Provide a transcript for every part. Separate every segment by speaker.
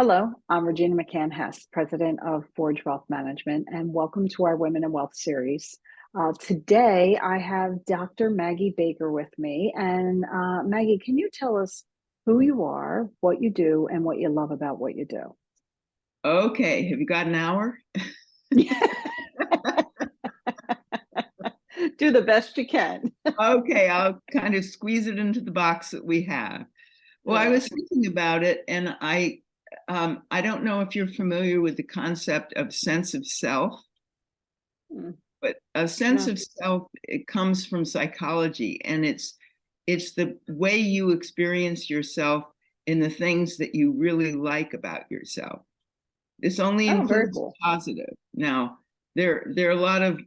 Speaker 1: Hello, I'm Regina McCann-Hess, President of Forge Wealth Management, and welcome to our Women in Wealth series. Today, I have Dr. Maggie Baker with me. And Maggie, can you tell us who you are, what you do, and what you love about what you do?
Speaker 2: Okay, have you got an hour?
Speaker 1: Do the best you can.
Speaker 2: Okay, I'll kind of squeeze it into the box that we have. Well, I
Speaker 1: Yeah.
Speaker 2: was thinking about it, and I don't know if you're familiar with the concept of sense of self,
Speaker 1: Mm,
Speaker 2: but a sense
Speaker 1: no.
Speaker 2: of self, it comes from psychology, and it's the way you experience yourself in the things that you really like about yourself. This only
Speaker 1: Oh, very
Speaker 2: includes
Speaker 1: cool.
Speaker 2: positive. Now, there are a lot of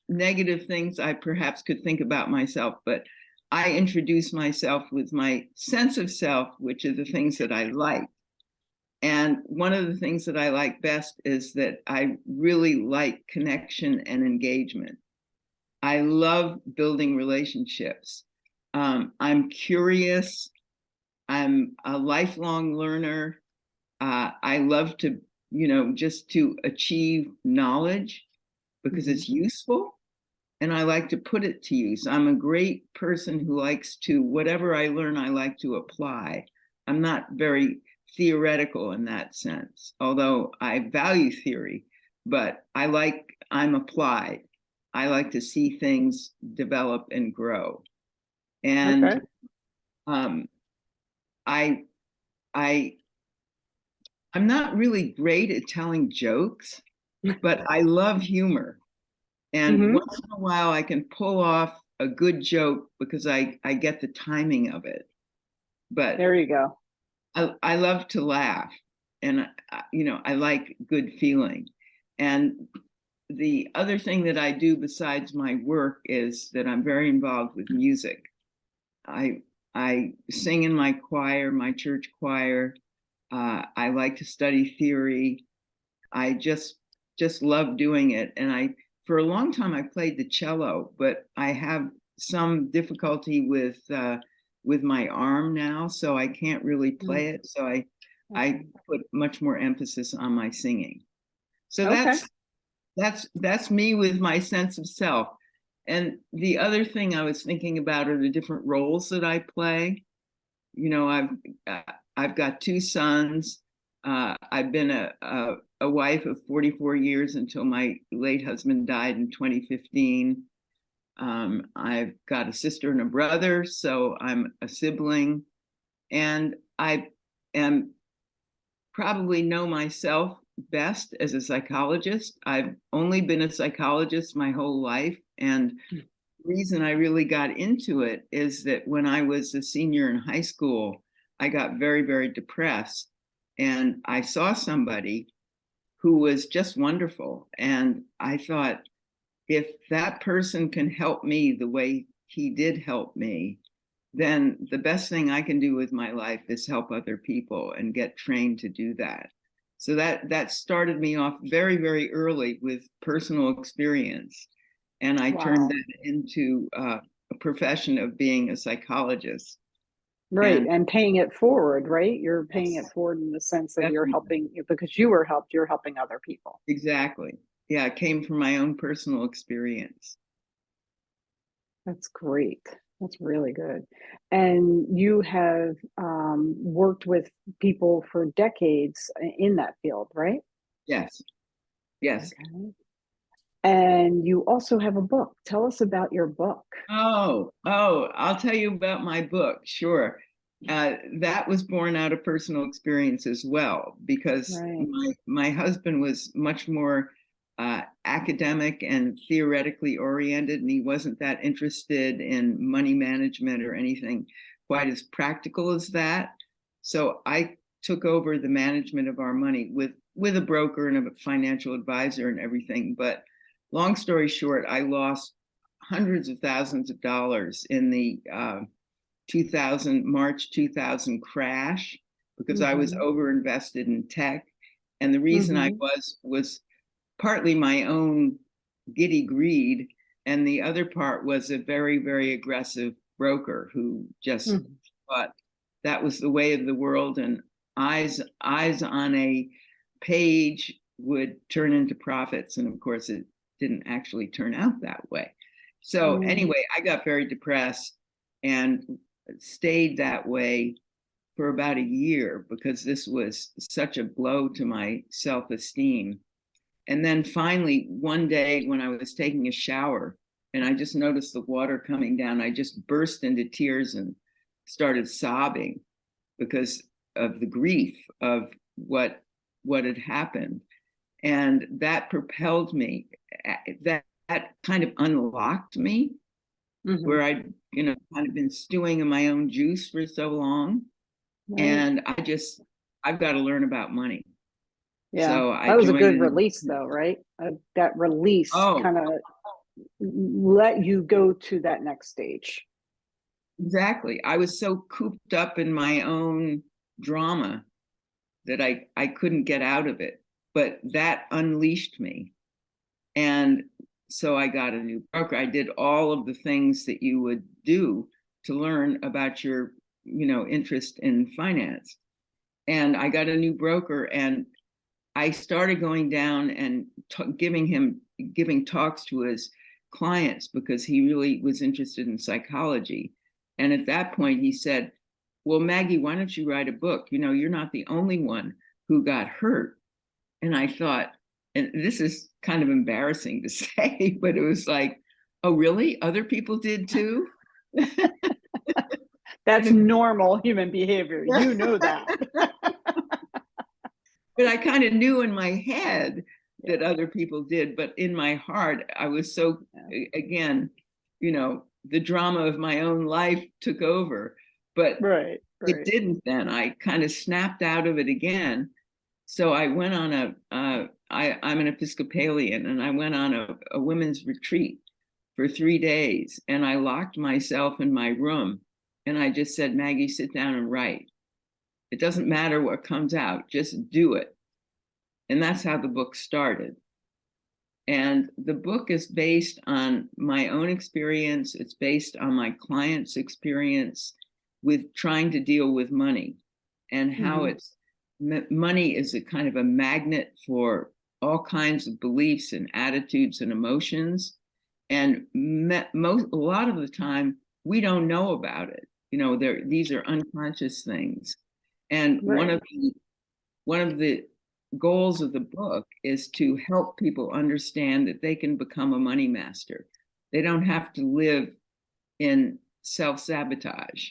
Speaker 2: negative things I perhaps could think about myself, but I introduce myself with my sense of self, which are the things that I like. And one of the things that I like best is that I really like connection and engagement. I love building relationships. I'm curious. I'm a lifelong learner. I love to, just to achieve knowledge because
Speaker 1: Hmm.
Speaker 2: it's useful and I like to put it to use. I'm a great person who likes to, whatever I learn, I like to apply. I'm not very theoretical in that sense, although I value theory, but I'm applied. I like to see things develop and grow. And
Speaker 1: Okay.
Speaker 2: um, I, I, I'm not really great at telling jokes, but I love humor. And
Speaker 1: Hmm.
Speaker 2: once in a while, I can pull off a good joke because I get the timing of it. But
Speaker 1: There you go.
Speaker 2: I love to laugh, and I like good feeling. And the other thing that I do besides my work is that I'm very involved with music. I I sing in my choir, my church choir. I like to study theory. I just love doing it. And I for a long time I played the cello, but I have some difficulty with my arm now, so I can't really
Speaker 1: Mm,
Speaker 2: play it. So I
Speaker 1: okay.
Speaker 2: put much more emphasis on my singing. So
Speaker 1: Okay.
Speaker 2: that's me with my sense of self. And the other thing I was thinking about are the different roles that I play. You know, uh, I've got two sons. I've been a wife of 44 years until my late husband died in 2015. I've got a sister and a brother, so I'm a sibling, and I am probably know myself best as a psychologist. I've only been a psychologist my whole life, and reason I really got into it is that when I was a senior in high school, I got very, very depressed. And I saw somebody who was just wonderful. And I thought, if that person can help me the way he did help me, then the best thing I can do with my life is help other people and get trained to do that. So that started me off very, very early with personal experience. And I turned
Speaker 1: Wow.
Speaker 2: that into a profession of being a psychologist.
Speaker 1: Right.
Speaker 2: And
Speaker 1: And paying it forward, right? You're paying it
Speaker 2: yes,
Speaker 1: forward in the sense that you're
Speaker 2: definitely,
Speaker 1: helping because you were helped, you're helping other people.
Speaker 2: exactly. Yeah, it came from my own personal experience.
Speaker 1: That's great. That's really good. And you have worked with people for decades in that field, right?
Speaker 2: Yes, yes.
Speaker 1: Okay. And you also have a book. Tell us about your book.
Speaker 2: I'll tell you about my book. Sure. That was born out of personal experience as well, because
Speaker 1: Right.
Speaker 2: my husband was much more academic and theoretically oriented, and he wasn't that interested in money management or anything quite as practical as that. So I took over the management of our money with a broker and a financial advisor and everything. But long story short, I lost hundreds of thousands of dollars in the 2000 March 2000 crash because I was
Speaker 1: Mm-hmm.
Speaker 2: overinvested in tech, and the reason I
Speaker 1: Mm-hmm.
Speaker 2: was partly my own giddy greed, and the other part was a very, very aggressive broker who just thought that was the way of the world, and eyes on a page would turn into profits. And of course, it didn't actually turn out that way. So anyway, I got very depressed and stayed that way for about a year because this was such a blow to my self-esteem. And then finally, one day when I was taking a shower and I just noticed the water coming down, I just burst into tears and started sobbing because of the grief of what had happened. And that propelled me. That kind of unlocked me, where I'd, kind of been stewing in my own juice for so long.
Speaker 1: Right.
Speaker 2: And I've got to learn about money.
Speaker 1: Yeah,
Speaker 2: so I
Speaker 1: that was a
Speaker 2: joined
Speaker 1: good release, though, right? That release kind of let you go to that next stage.
Speaker 2: Exactly. I was so cooped up in my own drama that I couldn't get out of it. But that unleashed me. And so I got a new broker. I did all of the things that you would do to learn about your, interest in finance. And I got a new broker, and I started going down and giving talks to his clients because he really was interested in psychology. And at that point, he said, "Well, Maggie, why don't you write a book? You're not the only one who got hurt." And I thought, and this is kind of embarrassing to say, but it was like, oh, really? Other people did too?
Speaker 1: That's normal human behavior. You know that.
Speaker 2: But I kind of knew in my head that other people did, but in my heart, I was so, again, the drama of my own life took over. But it didn't then. I kind of snapped out of it again. So I went on I'm an Episcopalian, and I went on a women's retreat for 3 days, and I locked myself in my room, and I just said, "Maggie, sit down and write. It doesn't matter what comes out, just do it." And that's how the book started. And the book is based on my own experience. It's based on my clients' experience with trying to deal with money, and how money is a kind of a magnet for all kinds of beliefs and attitudes and emotions. And a lot of the time, we don't know about it. These are unconscious things. And one of the goals of the book is to help people understand that they can become a money master. They don't have to live in self-sabotage,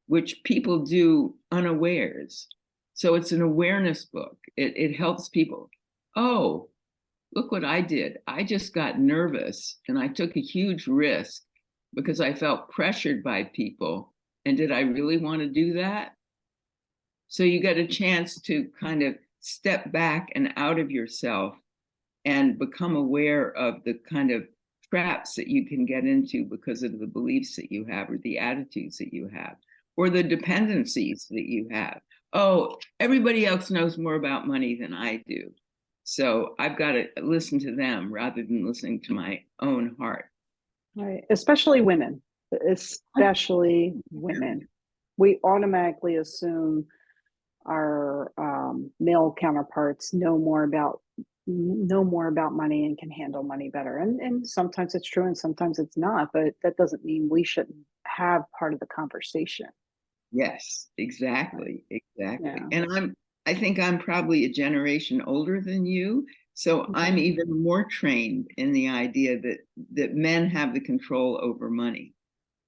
Speaker 2: which people do unawares. So it's an awareness book. It helps people. Oh, look what I did. I just got nervous and I took a huge risk because I felt pressured by people. And did I really want to do that? So you get a chance to kind of step back and out of yourself and become aware of the kind of traps that you can get into because of the beliefs that you have, or the attitudes that you have, or the dependencies that you have. Oh, everybody else knows more about money than I do, so I've got to listen to them rather than listening to my own heart.
Speaker 1: Right. Especially women. We automatically assume our male counterparts know more about money and can handle money better. And sometimes it's true and sometimes it's not, but that doesn't mean we shouldn't have part of the conversation.
Speaker 2: Yes, exactly.
Speaker 1: Yeah.
Speaker 2: And I think I'm probably a generation older than you. So I'm even more trained in the idea that men have the control over money.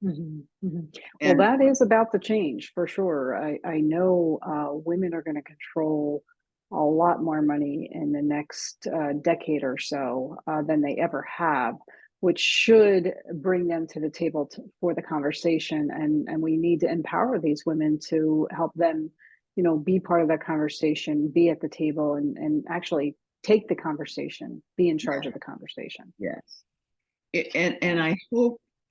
Speaker 1: Well, that is about to change for sure. I know women are going to control a lot more money in the next decade or so than they ever have, which should bring them to the table for the conversation. And we need to empower these women to help them, be part of that conversation, be at the table, and actually take the conversation, be in charge of the conversation.
Speaker 2: Yes. And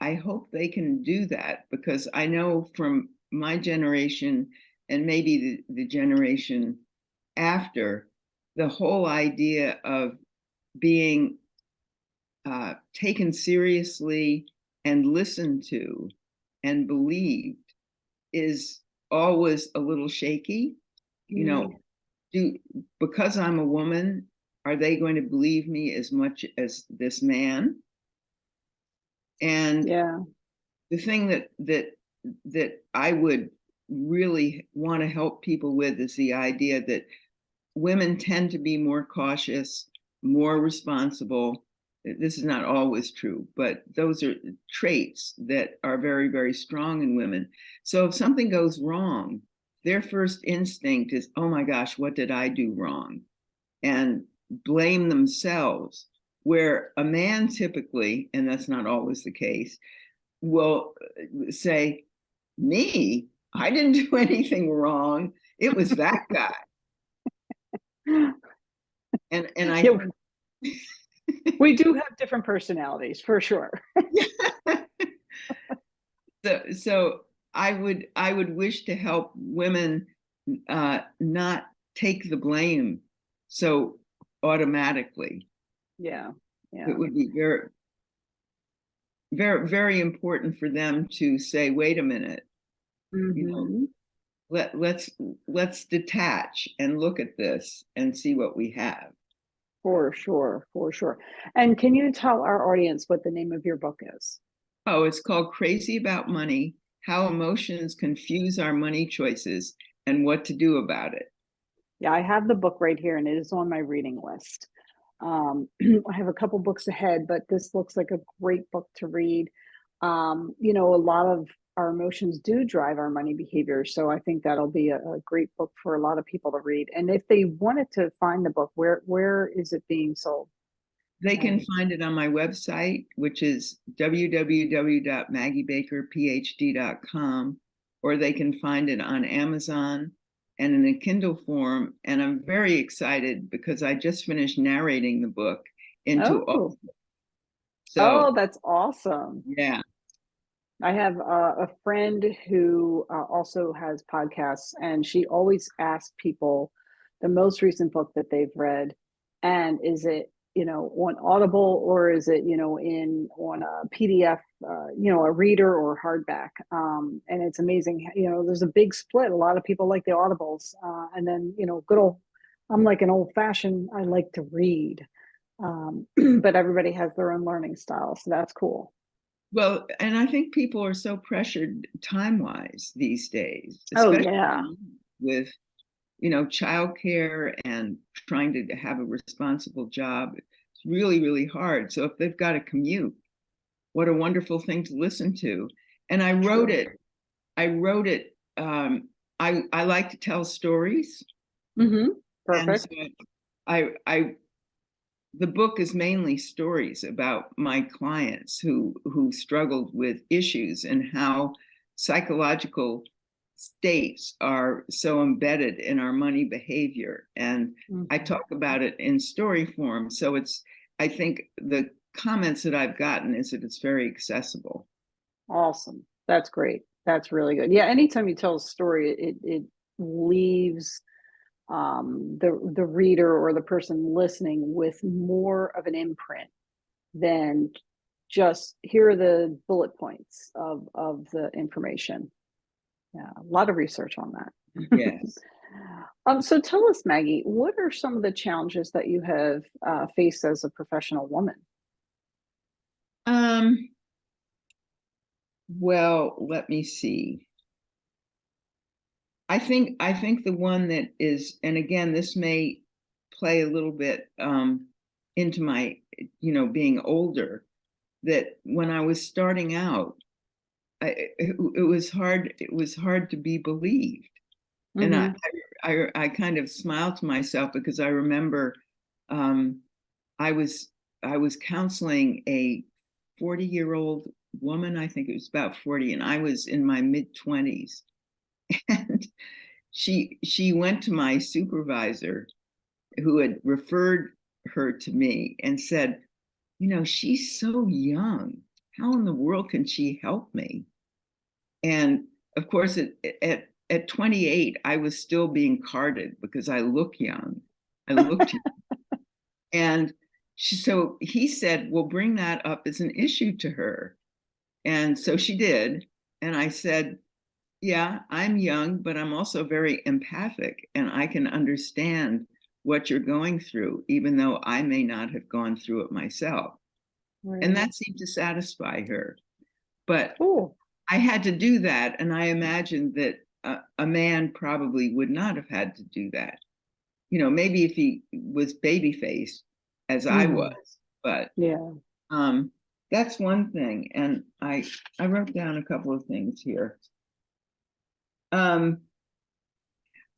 Speaker 2: I hope they can do that, because I know from my generation and maybe the generation after, the whole idea of being taken seriously and listened to and believed is always a little shaky. you know, do because I'm a woman, are they going to believe me as much as this man? And
Speaker 1: Yeah.
Speaker 2: the thing that I would really want to help people with is the idea that women tend to be more cautious, more responsible. This is not always true, but those are traits that are very, very strong in women. So if something goes wrong, their first instinct is, oh my gosh, what did I do wrong? And blame themselves. Where a man typically, and that's not always the case, will say, me? I didn't do anything wrong. It was that guy. And I
Speaker 1: Yeah, we do have different personalities for sure.
Speaker 2: so I would wish to help women not take the blame so automatically.
Speaker 1: Yeah.
Speaker 2: It
Speaker 1: Yeah.
Speaker 2: would be very, very, very important for them to say, wait a minute, you know,
Speaker 1: Hmm.
Speaker 2: let's detach and look at this and see what we have.
Speaker 1: For sure. For sure. And can you tell our audience what the name of your book is?
Speaker 2: Oh, it's called Crazy About Money: How Emotions Confuse Our Money Choices and What to Do About It.
Speaker 1: Yeah, I have the book right here and it is on my reading list. I have a couple books ahead, but this looks like a great book to read. A lot of our emotions do drive our money behavior. So I think that'll be a great book for a lot of people to read. And if they wanted to find the book, where is it being sold,
Speaker 2: They can
Speaker 1: Maggie?
Speaker 2: find it on my website, which is www.maggiebakerphd.com, or they can find it on Amazon and in a Kindle form. And I'm very excited because I just finished narrating the book into all.
Speaker 1: Oh,
Speaker 2: So,
Speaker 1: oh, that's awesome.
Speaker 2: yeah,
Speaker 1: I have a friend who also has podcasts, and she always asks people the most recent book that they've read, and is it on Audible or is it in on a PDF, a reader or hardback. And it's amazing. There's a big split. A lot of people like the Audibles, and then good old. I'm like an old fashioned. I like to read, but everybody has their own learning style, so that's cool.
Speaker 2: well, and I think people are so pressured time-wise these days,
Speaker 1: Oh
Speaker 2: especially
Speaker 1: yeah.
Speaker 2: with childcare and trying to have a responsible job. It's really, really hard. So if they've got a commute, what a wonderful thing to listen to. And I wrote
Speaker 1: True.
Speaker 2: it. I wrote it. I like to tell stories,
Speaker 1: Mm-hmm.
Speaker 2: and so
Speaker 1: Perfect.
Speaker 2: I the book is mainly stories about my clients who struggled with issues and how psychological states are so embedded in our money behavior. And I
Speaker 1: Mm-hmm.
Speaker 2: talk about it in story form. So I think the comments that I've gotten is that it's very accessible.
Speaker 1: Awesome. That's great. That's really good. Yeah, anytime you tell a story, it leaves the reader or the person listening with more of an imprint than just here are the bullet points of the information. Yeah, a lot of research on that.
Speaker 2: Yes.
Speaker 1: So tell us, Maggie, what are some of the challenges that you have faced as a professional woman?
Speaker 2: Um, well, let me see. I think the one that is, and again, this may play a little bit into my, being older, that when I was starting out, it was hard. It was hard to be believed, and
Speaker 1: Mm-hmm.
Speaker 2: I kind of smiled to myself because I remember um, I was I was counseling a 40-year-old woman. I think it was about 40, and I was in my mid 20s, and she went to my supervisor who had referred her to me and said, she's so young. How in the world can she help me? And of course, at 28, I was still being carded because I look young. I looked young. And so he said, well, bring that up as an issue to her. And so she did. And I said, yeah, I'm young, but I'm also very empathic, and I can understand what you're going through, even though I may not have gone through it myself. And
Speaker 1: Right.
Speaker 2: that seemed to satisfy her. But
Speaker 1: Cool.
Speaker 2: I had to do that, and I imagined that a man probably would not have had to do that. Maybe if he was baby faced as I was,
Speaker 1: Hmm.
Speaker 2: but
Speaker 1: Yeah.
Speaker 2: um, that's one thing. And I wrote down a couple of things here. Um,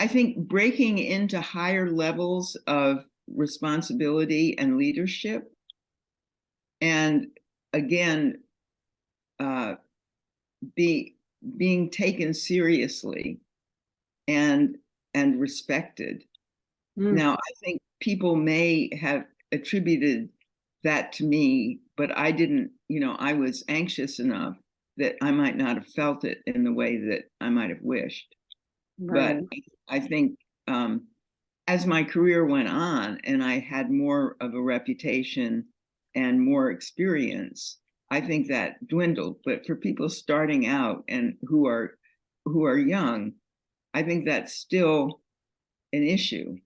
Speaker 2: I think breaking into higher levels of responsibility and leadership, and again, uh, be being taken seriously and and respected.
Speaker 1: Mm.
Speaker 2: Now, I think people may have attributed that to me, but I didn't, I was anxious enough that I might not have felt it in the way that I might have wished. But
Speaker 1: Right.
Speaker 2: I think as my career went on and I had more of a reputation and more experience, I think that dwindled. But for people starting out and who are young, I think that's still an issue.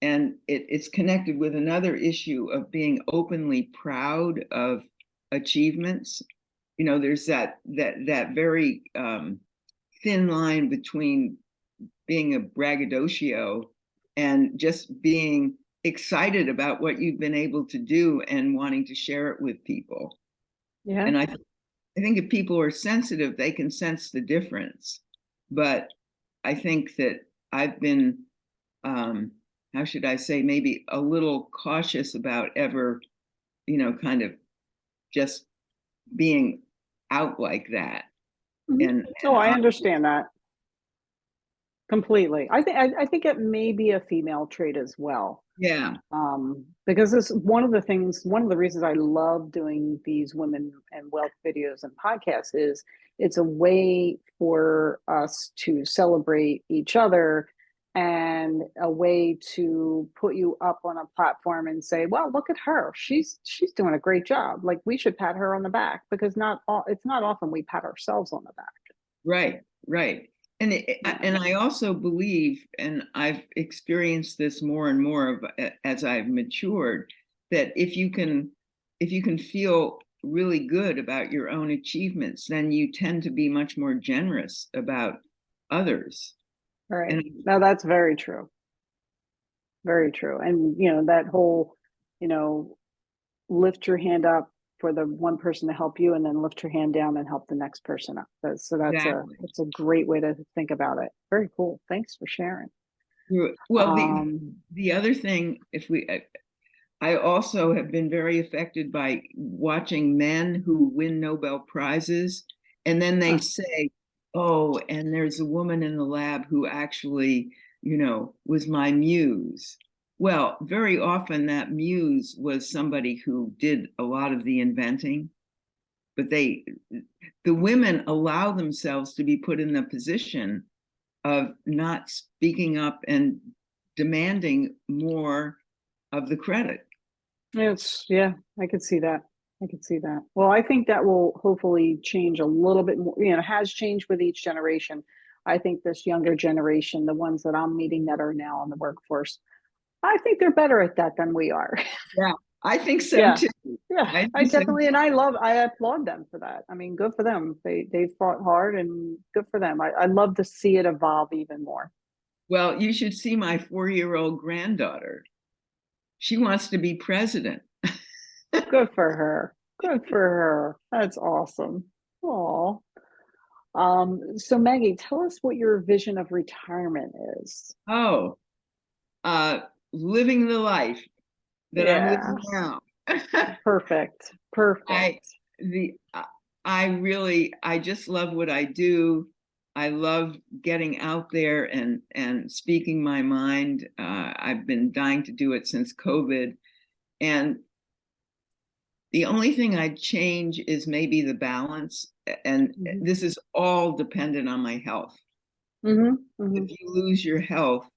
Speaker 2: And it's connected with another issue of being openly proud of achievements. There's that very thin line between being a braggadocio and just being excited about what you've been able to do and wanting to share it with people.
Speaker 1: Yeah.
Speaker 2: And I think if people are sensitive, they can sense the difference. But I think that I've been, how should I say, maybe a little cautious about ever, kind of just being out like that.
Speaker 1: Mhm.
Speaker 2: And
Speaker 1: Oh, I
Speaker 2: and
Speaker 1: understand that completely. I think it may be a female trait as well.
Speaker 2: yeah,
Speaker 1: Because it's one of the reasons I love doing these women and wealth videos and podcasts is it's a way for us to celebrate each other and a way to put you up on a platform and say, well, look at her. She's doing a great job. Like we should pat her on the back because it's not often we pat ourselves on the back.
Speaker 2: right, right. And
Speaker 1: Yeah.
Speaker 2: I also believe, and I've experienced this more and more as I've matured, that if you can feel really good about your own achievements, then you tend to be much more generous about others.
Speaker 1: Right.
Speaker 2: And
Speaker 1: Now that's very true. Very true. And that whole, you know, lift your hand up for the one person to help you and then lift your hand down and help the next person up. So
Speaker 2: exactly.
Speaker 1: that's a great way to think about it. Very cool. Thanks for sharing.
Speaker 2: Well, the
Speaker 1: Um,
Speaker 2: the other thing, if we I also have been very affected by watching men who win Nobel Prizes, and then they
Speaker 1: huh,
Speaker 2: say, "Oh, and there's a woman in the lab who actually, was my muse." Well, very often that muse was somebody who did a lot of the inventing, but the women allow themselves to be put in the position of not speaking up and demanding more of the credit.
Speaker 1: yeah, I could see that. I could see that. Well, I think that will hopefully change a little bit more, has changed with each generation. I think this younger generation, the ones that I'm meeting that are now in the workforce, I think they're better at that than we are.
Speaker 2: Yeah, I think so
Speaker 1: Yeah.
Speaker 2: too.
Speaker 1: Yeah,
Speaker 2: I
Speaker 1: I
Speaker 2: think so.
Speaker 1: definitely, and I applaud them for that. I mean, good for them. They fought hard and good for them. I love to see it evolve even more.
Speaker 2: Well, you should see my 4-year-old granddaughter. She wants to be president.
Speaker 1: Good for her. Good for her. That's awesome. Oh. So Maggie, tell us what your vision of retirement is.
Speaker 2: Oh, uh, living the life that I'm
Speaker 1: Yeah,
Speaker 2: living now.
Speaker 1: perfect.
Speaker 2: I
Speaker 1: Perfect.
Speaker 2: the I really I just love what I do. I love getting out there and speaking my mind. I've been dying to do it since COVID, and the only thing I'd change is maybe the balance. And
Speaker 1: Hmm.
Speaker 2: this is all dependent on my health.
Speaker 1: Hmm. Hmm.
Speaker 2: If you lose your health,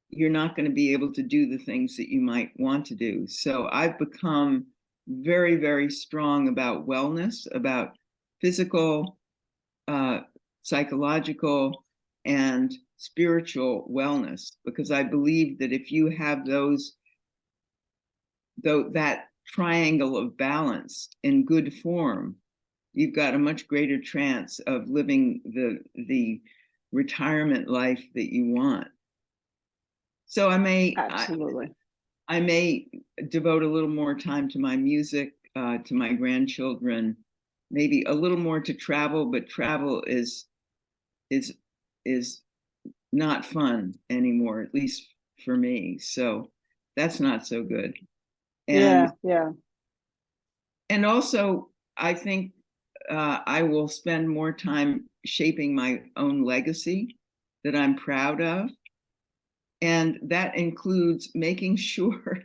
Speaker 2: you're not going to be able to do the things that you might want to do. So I've become very, very strong about wellness, about physical, uh, psychological and spiritual wellness, because I believe that if you have that triangle of balance in good form, you've got a much greater chance of living the retirement life that you want. So
Speaker 1: Absolutely.
Speaker 2: I may devote a little more time to my music, to my grandchildren, maybe a little more to travel, but travel is not fun anymore, at least for me. So that's not so good. And
Speaker 1: Yeah.
Speaker 2: also, I think I will spend more time shaping my own legacy that I'm proud of. And that includes making sure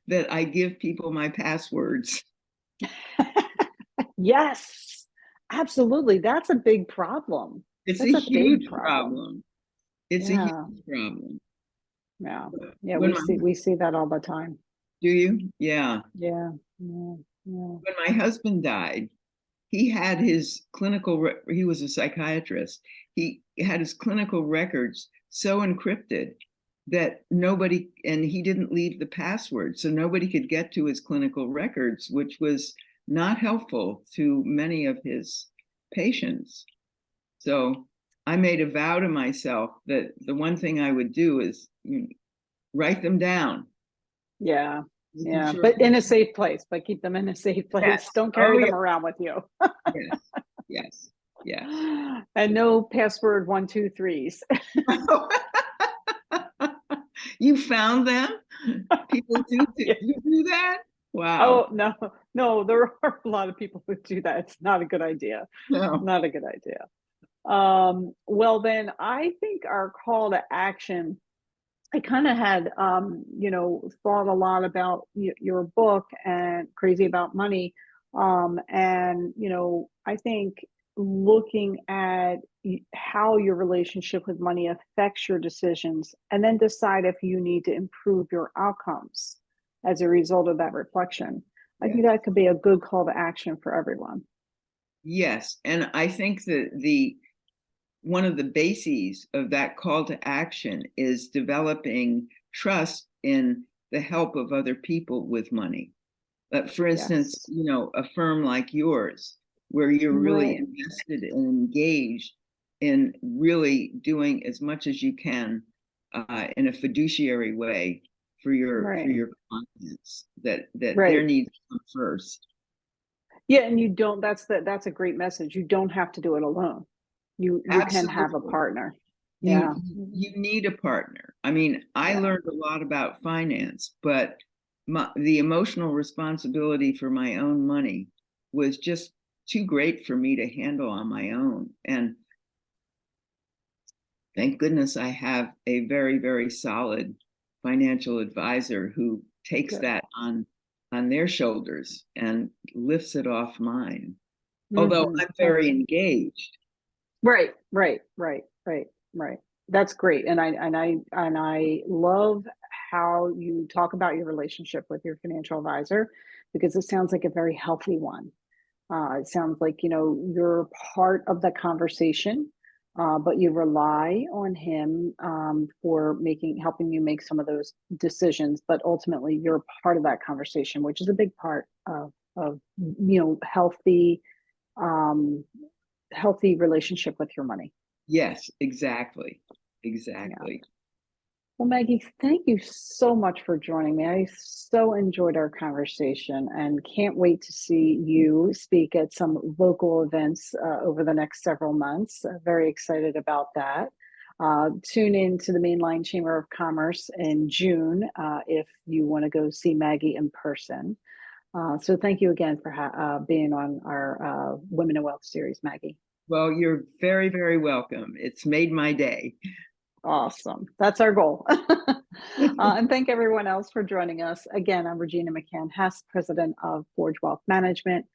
Speaker 2: that I give people my passwords.
Speaker 1: Yes, absolutely. That's a big problem.
Speaker 2: It's a
Speaker 1: That's a big
Speaker 2: huge
Speaker 1: problem.
Speaker 2: problem. It's a
Speaker 1: Yeah.
Speaker 2: huge problem.
Speaker 1: Yeah. Yeah.
Speaker 2: When
Speaker 1: We see that all the time.
Speaker 2: do you? Yeah.
Speaker 1: Yeah. Yeah. Yeah.
Speaker 2: When my husband died, he had his he was a psychiatrist. He had his clinical records so encrypted that nobody, and he didn't leave the password, so nobody could get to his clinical records, which was not helpful to many of his patients. So I made a vow to myself that the one thing I would do is write them down.
Speaker 1: Yeah.
Speaker 2: Making
Speaker 1: Yeah.
Speaker 2: sure.
Speaker 1: But in a safe place, but keep them in a safe
Speaker 2: Yes.
Speaker 1: place. Don't
Speaker 2: Oh,
Speaker 1: carry
Speaker 2: yeah.
Speaker 1: them around with you.
Speaker 2: Yes. Yes. Yes.
Speaker 1: And no password 1, 2, 3s.
Speaker 2: You found them? People do
Speaker 1: Yeah.
Speaker 2: you do that? Wow.
Speaker 1: Oh, no, no, there are a lot of people who do that. It's not a good idea.
Speaker 2: No.
Speaker 1: Not a good idea. Well, then I think our call to action, I kind of had, thought a lot about your book and Crazy About Money. And, I think looking at how your relationship with money affects your decisions and then decide if you need to improve your outcomes as a result of that reflection. I think
Speaker 2: Yes.
Speaker 1: that could be a good call to action for everyone.
Speaker 2: Yes. And I think that the one of the bases of that call to action is developing trust in the help of other people with money. For instance,
Speaker 1: Yes.
Speaker 2: a firm like yours, where you're really
Speaker 1: Right.
Speaker 2: invested and engaged in really doing as much as you can in a fiduciary way for
Speaker 1: Right.
Speaker 2: your clients, that their
Speaker 1: Right.
Speaker 2: needs come first.
Speaker 1: Yeah, and you don't that's a great message. You don't have to do it alone. You can have a
Speaker 2: Absolutely.
Speaker 1: partner.
Speaker 2: You
Speaker 1: Yeah.
Speaker 2: you need a partner. I mean, I
Speaker 1: Yeah.
Speaker 2: learned a lot about finance, but the emotional responsibility for my own money was just too great for me to handle on my own. And thank goodness I have a very, very solid financial advisor who takes
Speaker 1: Good.
Speaker 2: that on their shoulders and lifts it off mine. Although
Speaker 1: Mhm.
Speaker 2: I'm very engaged.
Speaker 1: Right. That's great. And I love how you talk about your relationship with your financial advisor because it sounds like a very healthy one. It sounds like, you're part of the conversation, but you rely on him for helping you make some of those decisions. But ultimately, you're part of that conversation, which is a big part of um, healthy relationship with your money.
Speaker 2: Yes, exactly.
Speaker 1: Yeah.
Speaker 2: Exactly.
Speaker 1: Well, Maggie, thank you so much for joining me. I so enjoyed our conversation and can't wait to see you speak at some local events over the next several months. Very excited about that. Tune in to the Mainline Chamber of Commerce in June if you want to go see Maggie in person. So thank you again for being on our Women in Wealth series, Maggie.
Speaker 2: Well, you're very, very welcome. It's made my day.
Speaker 1: Awesome. That's our goal. And thank everyone else for joining us. Again, I'm Regina McCann Hess, president of Forge Wealth Management.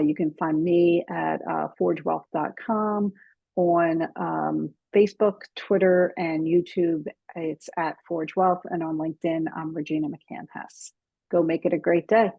Speaker 1: You can find me at forgewealth.com on Facebook, Twitter, and YouTube. It's at Forge Wealth. And on LinkedIn, I'm Regina McCann Hess. Go make it a great day.